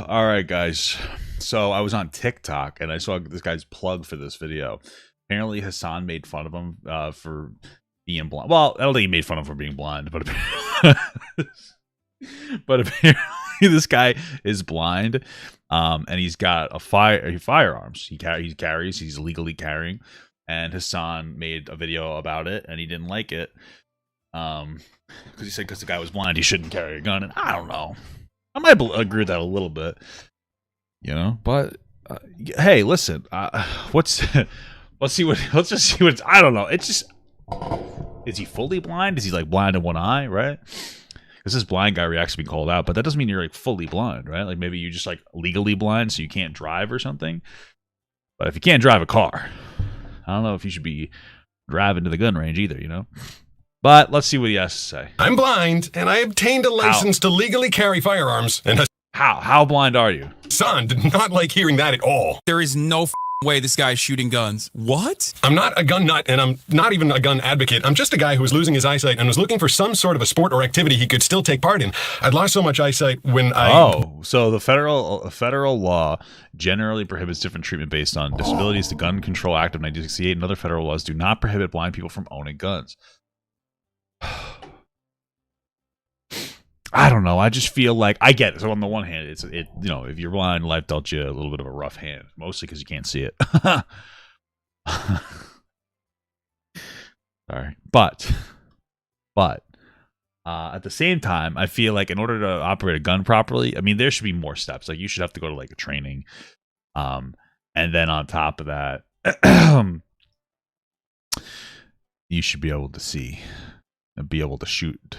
All right, guys. So I was on TikTok and I saw this guy's plug for this video. Apparently, Hasan made fun of him for being blind. Well, I don't think he made fun of him for being blind, but apparently this guy is blind, and he's got firearms. He carries. He's legally carrying, and Hasan made a video about it, and he didn't like it, because he said because the guy was blind, he shouldn't carry a gun. And I don't know. I might agree with that a little bit, But hey, listen. Let's just see what. I don't know. It's just. Is he fully blind? Is he like blind in one eye? Right? Because this blind guy reacts to being called out, but that doesn't mean you're like fully blind, right? Like maybe you just like legally blind, so you can't drive or something. But if you can't drive a car, I don't know if you should be driving to the gun range either, But let's see what he has to say. I'm blind, and I obtained a license to legally carry firearms. And How blind are you? Hasan did not like hearing that at all. There is no way this guy's shooting guns. What? I'm not a gun nut, and I'm not even a gun advocate. I'm just a guy who was losing his eyesight and was looking for some sort of a sport or activity he could still take part in. I'd lost so much eyesight when I... Oh, so the federal law generally prohibits different treatment based on disabilities. The Gun Control Act of 1968 and other federal laws do not prohibit blind people from owning guns. I don't know. I just feel like I get it. So on the one hand, if you're blind, life dealt you a little bit of a rough hand, mostly because you can't see it. Sorry, but at the same time, I feel like in order to operate a gun properly, I mean, there should be more steps. Like you should have to go to like a training, and then on top of that, you should be able to see and be able to shoot.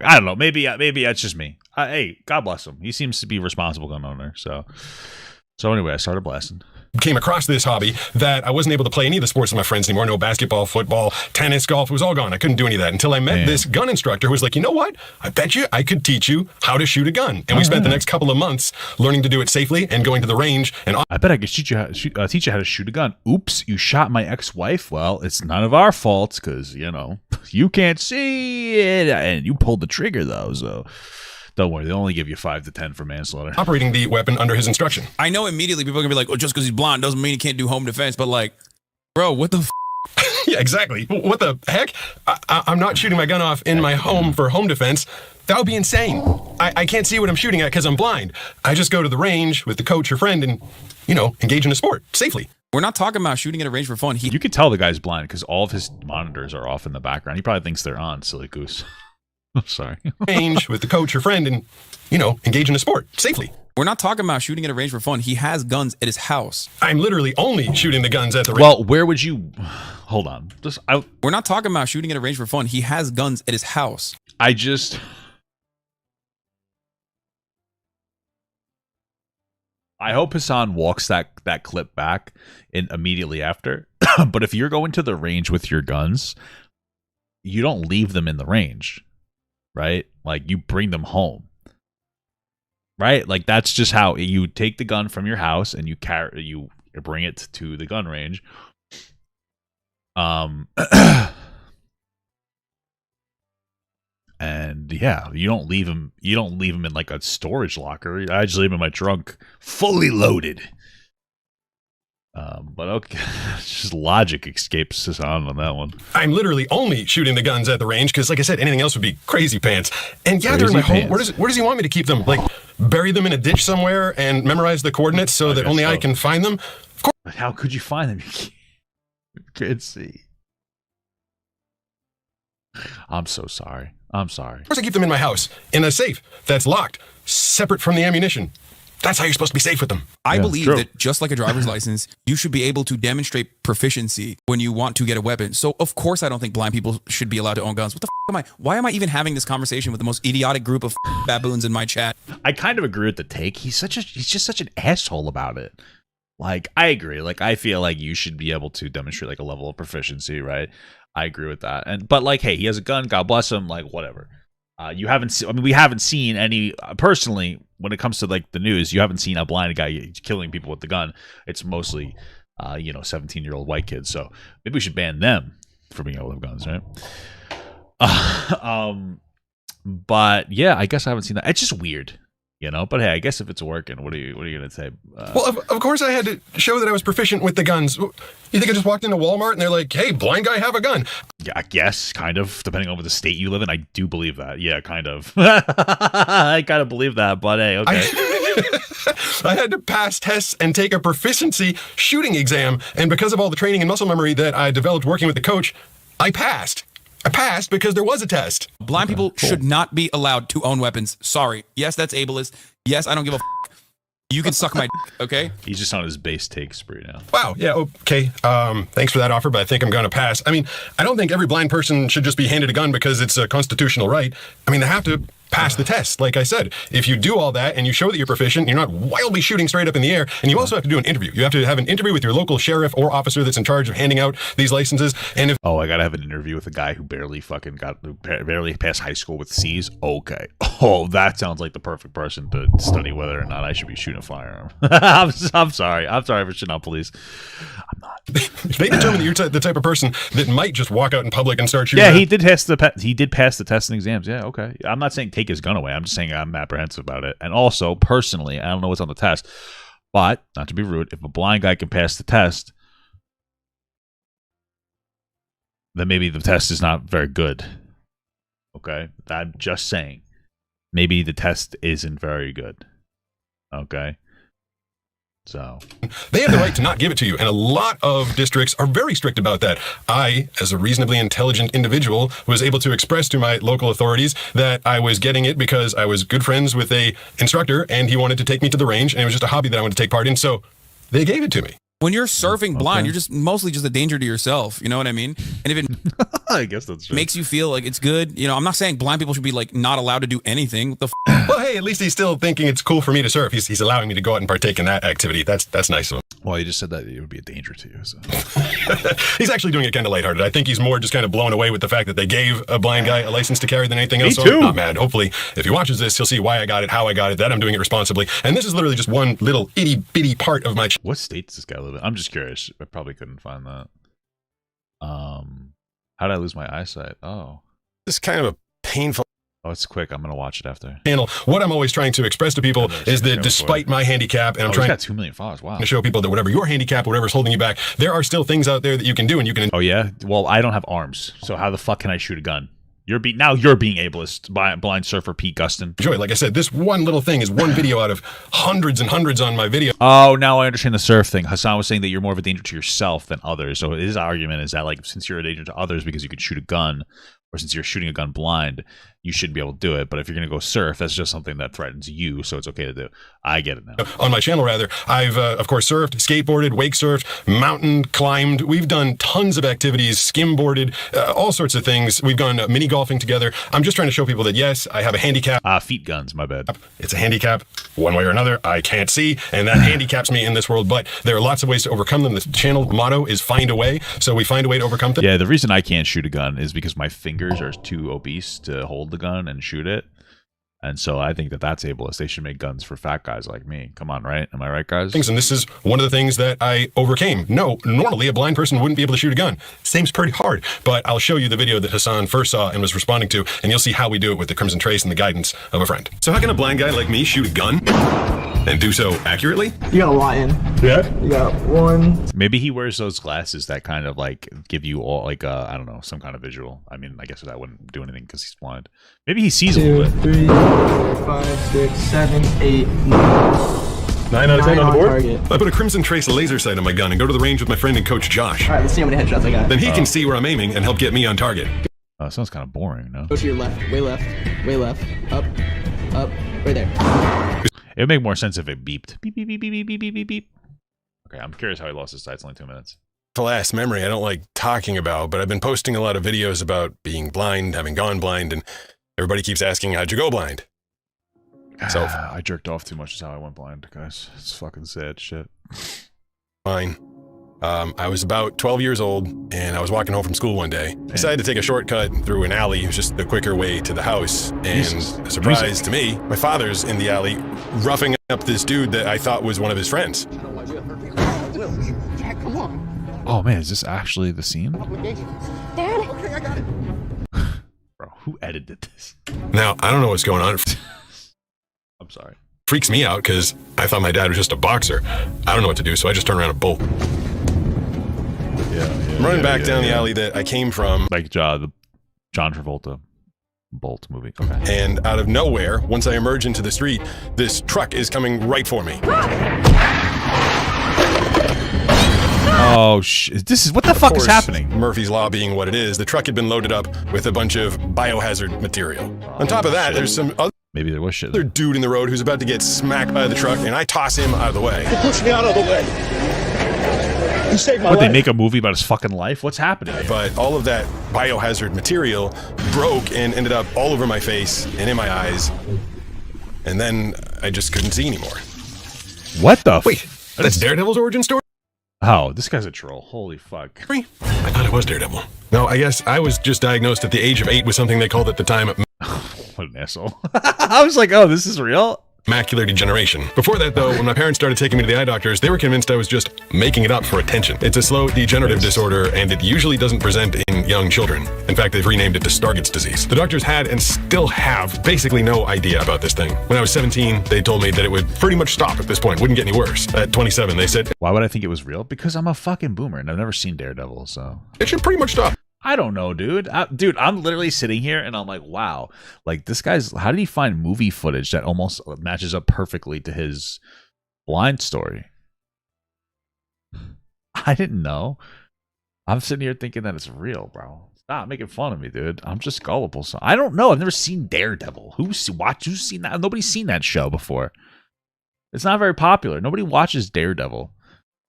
I don't know. Maybe that's just me. Hey, God bless him. He seems to be a responsible gun owner. So anyway, I started blasting. Came across this hobby that I wasn't able to play any of the sports with my friends anymore. No basketball, football, tennis, golf. It was all gone. I couldn't do any of that until I met this gun instructor who was like, you know what? I bet you I could teach you how to shoot a gun. And we spent the next couple of months learning to do it safely and going to the range. And I bet I could teach you how to shoot a gun. Oops, you shot my ex-wife. Well, it's none of our faults because, you can't see it. And you pulled the trigger, though, so... Don't worry, they'll only give you 5 to 10 for manslaughter. Operating the weapon under his instruction. I know immediately people are going to be like, oh, just because he's blind doesn't mean he can't do home defense. But like, bro, what the f***? Yeah, exactly. What the heck? I'm not shooting my gun off in my home for home defense. That would be insane. I can't see what I'm shooting at because I'm blind. I just go to the range with the coach or friend and, engage in a sport safely. We're not talking about shooting at a range for fun. You could tell the guy's blind because all of his monitors are off in the background. He probably thinks they're on, silly goose. I'm sorry. Range with the coach or friend and, engage in a sport safely. We're not talking about shooting at a range for fun. He has guns at his house. I'm literally only shooting the guns at the range. Well, where would you... Hold on. We're not talking about shooting at a range for fun. He has guns at his house. I hope Hasan walks that clip back immediately after. But if you're going to the range with your guns, you don't leave them in the range, right? Like you bring them home, right? Like that's just how you take the gun from your house and you bring it to the gun range. And yeah, you don't leave them in like a storage locker. I just leave them in my trunk, fully loaded. But okay, just logic escapes Hasan on that one. I'm literally only shooting the guns at the range because, like I said, anything else would be crazy pants. And yeah, they're in my home. Where does he want me to keep them? Like, bury them in a ditch somewhere and memorize the coordinates so that only I can find them? Of course. But how could you find them? You can't see. I'm so sorry. I'm sorry. Of course, I keep them in my house in a safe that's locked, separate from the ammunition. That's how you're supposed to be safe with them. I believe that just like a driver's license, you should be able to demonstrate proficiency when you want to get a weapon. So, of course, I don't think blind people should be allowed to own guns. What the f am I? Why am I even having this conversation with the most idiotic group of baboons in my chat? I kind of agree with the take. He's just such an asshole about it. Like, I agree. Like, I feel like you should be able to demonstrate like a level of proficiency, right? I agree with that. But like, hey, he has a gun. God bless him. Like, whatever. We haven't seen any personally when it comes to like the news. You haven't seen a blind guy killing people with the gun. It's mostly, 17-year-old white kids. So maybe we should ban them for being able to have guns, right? But yeah, I guess I haven't seen that. It's just weird. You know, but hey, I guess if it's working, what are you gonna say? Well, of course I had to show that I was proficient with the guns. You think I just walked into Walmart and they're like, "Hey, blind guy, have a gun"? Yeah, I guess, kind of, depending on the state you live in. I do believe that. Yeah, kind of. I kind of believe that, but hey, okay. I had to pass tests and take a proficiency shooting exam, and because of all the training and muscle memory that I developed working with the coach, I passed. I passed because there was a test. Blind people should not be allowed to own weapons. Sorry. Yes, that's ableist. Yes, I don't give a You can suck my okay? He's just on his base take spree now. Wow, yeah, okay. Thanks for that offer, but I think I'm going to pass. I mean, I don't think every blind person should just be handed a gun because it's a constitutional right. I mean, they have to pass the test, like I said. If you do all that and you show that you're proficient, you're not wildly shooting straight up in the air, and you also have to do an interview. You have to have an interview with your local sheriff or officer that's in charge of handing out these licenses. And if I gotta have an interview with a guy who barely passed high school with C's. Okay. Oh, that sounds like the perfect person to study whether or not I should be shooting a firearm. I'm sorry. I'm sorry for shitting on police. I'm not. If they determine that you're the type of person that might just walk out in public and start shooting. Yeah, he did pass the tests and exams. Yeah, okay. I'm not saying take his gun away. I'm just saying I'm apprehensive about it. And also, personally, I don't know what's on the test, but not to be rude, if a blind guy can pass the test, then maybe the test is not very good. Okay? I'm just saying. Maybe the test isn't very good. Okay? So they have the right to not give it to you, and a lot of districts are very strict about that. I, as a reasonably intelligent individual, was able to express to my local authorities that I was getting it because I was good friends with a instructor, and he wanted to take me to the range, and it was just a hobby that I wanted to take part in, so they gave it to me. When you're surfing blind, you're just mostly just a danger to yourself. You know what I mean? And if it I guess that's true. Makes you feel like it's good, you know, I'm not saying blind people should be like not allowed to do anything. What the Well, hey, at least he's still thinking it's cool for me to surf. He's allowing me to go out and partake in that activity. That's nice of him. Well, he just said that it would be a danger to you. So. He's actually doing it kind of lighthearted. I think he's more just kind of blown away with the fact that they gave a blind guy a license to carry than anything else. Me too. So I'm not mad. Hopefully, if he watches this, he'll see why I got it, how I got it, that I'm doing it responsibly. And this is literally just one little itty bitty part of my. What state does this guy live in? I'm just curious. I probably couldn't find that. How did I lose my eyesight? Oh, this is kind of a painful. Oh, it's quick. I'm gonna watch it after. Channel. What I'm always trying to express to people is that despite my handicap, and I'm trying got 2 million followers. Wow. To show people that whatever your handicap, whatever's holding you back, there are still things out there that you can do, and you can. Oh yeah. Well, I don't have arms, so how the fuck can I shoot a gun? You're being ableist, blind surfer Pete Gustin. Enjoy. Like I said, this one little thing is one video out of hundreds and hundreds on my video. Oh, now I understand the surf thing. Hasan was saying that you're more of a danger to yourself than others. So his argument is that, like, since you're a danger to others because you could shoot a gun, or since you're shooting a gun blind, you shouldn't be able to do it. But if you're going to go surf, that's just something that threatens you, so it's okay to do. I get it now. On my channel, rather, I've, of course, surfed, skateboarded, wake surfed, mountain climbed. We've done tons of activities, skimboarded, all sorts of things. We've gone mini golfing together. I'm just trying to show people that, yes, I have a handicap. Feet guns, my bad. It's a handicap, one way or another. I can't see, and that handicaps me in this world. But there are lots of ways to overcome them. The channel motto is find a way. So we find a way to overcome them. Yeah, the reason I can't shoot a gun is because my fingers are too obese to hold the gun and shoot it. And so I think that that's ableist. They should make guns for fat guys like me. Come on, right? Am I right, guys? And this is one of the things that I overcame. No, normally a blind person wouldn't be able to shoot a gun. Seems pretty hard, but I'll show you the video that Hasan first saw and was responding to, and you'll see how we do it with the Crimson Trace and the guidance of a friend. So how can a blind guy like me shoot a gun and do so accurately? You got a lot in. Yeah. You got one. Maybe he wears those glasses that kind of like give you all like I don't know, some kind of visual. I mean, I guess that wouldn't do anything because he's blind. Maybe he sees a little 2, bit. 3, 4, 5, 6, 7, 8, 9. 9 out of 10 on the board? Target. I put a Crimson Trace laser sight on my gun and go to the range with my friend and coach Josh. All right, let's see how many headshots I got. Then he can see where I'm aiming and help get me on target. Sounds kind of boring, no? Go to your left, way left, way left, up, right there. It would make more sense if it beeped. Beep, beep, beep, beep, beep, beep, beep, beep. Okay, I'm curious how he lost his sight. It's only 2 minutes. The last memory I don't like talking about, but I've been posting a lot of videos about being blind, having gone blind, and everybody keeps asking, how'd you go blind? So I jerked off too much is how I went blind, guys. It's fucking sad shit. Fine. I was about 12 years old, and I was walking home from school one day. I decided to take a shortcut through an alley. It was just the quicker way to the house. And a surprise to me, my father's in the alley roughing up this dude that I thought was one of his friends. Jack, come on. Oh man, is this actually the scene? Dad? Okay, I got it. Bro, who edited this? Now, I don't know what's going on. I'm sorry. freaks me out because I thought my dad was just a boxer. I don't know what to do, so I just turn around and bolt. I'm running back down the alley that I came from. Like the John Travolta Bolt movie. Okay. And out of nowhere, once I emerge into the street, this truck is coming right for me. Oh, this is what the fuck is happening? Murphy's Law being what it is, the truck had been loaded up with a bunch of biohazard material. On top of that, there's some maybe there was shit. Other dude in the road who's about to get smacked by the truck, and I toss him out of the way. You push me out of the way. You saved my What, life. they make a movie about his fucking life? What's happening? But all of that biohazard material broke and ended up all over my face and in my eyes. And then I just couldn't see anymore. What the? Wait, that's Daredevil's origin story? Oh, this guy's a troll. Holy fuck. I thought it was Daredevil. No, I guess I was just diagnosed at the age of 8 with something they called at the time What an asshole. I was like, oh, this is real? macular degeneration. Before that, though, when my parents started taking me to the eye doctors, they were convinced I was just making it up for attention. It's a slow degenerative disorder, and it usually doesn't present in young children. In fact, they've renamed it to Stargardt's disease. The doctors had and still have basically no idea about this thing. When I was 17, they told me that it would pretty much stop at this point, wouldn't get any worse. At 27, they said, why would I think it was real? Because I'm a fucking boomer, and I've never seen Daredevil, so... it should pretty much stop. I don't know, dude. Dude, I'm literally sitting here and I'm like, wow. Like, this guy's... How did he find movie footage that almost matches up perfectly to his blind story? I didn't know. I'm sitting here thinking that it's real, bro. Stop making fun of me, dude. I'm just gullible. So I don't know. I've never seen Daredevil. Who's seen that? Nobody's seen that show before. It's not very popular. Nobody watches Daredevil.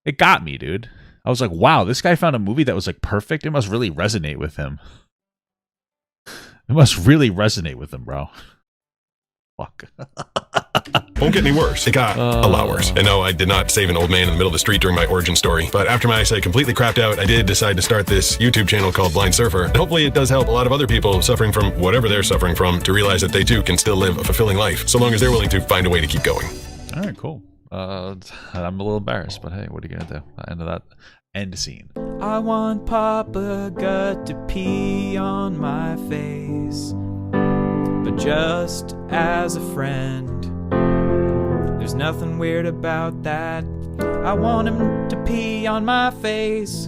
It got me, dude. I was like, wow, this guy found a movie that was like perfect. It must really resonate with him. It must really resonate with him, bro. Fuck. Won't get any worse. It got a lot worse. And no, I did not save an old man in the middle of the street during my origin story. But after my eyesight completely crapped out, I did decide to start this YouTube channel called Blind Surfer. And hopefully it does help a lot of other people suffering from whatever they're suffering from to realize that they too can still live a fulfilling life, so long as they're willing to find a way to keep going. All right, cool. I'm a little embarrassed, but hey, what are you gonna do? End of that. End scene. I want Papa Gut to pee on my face, but just as a friend. There's nothing weird about that. I want him to pee on my face.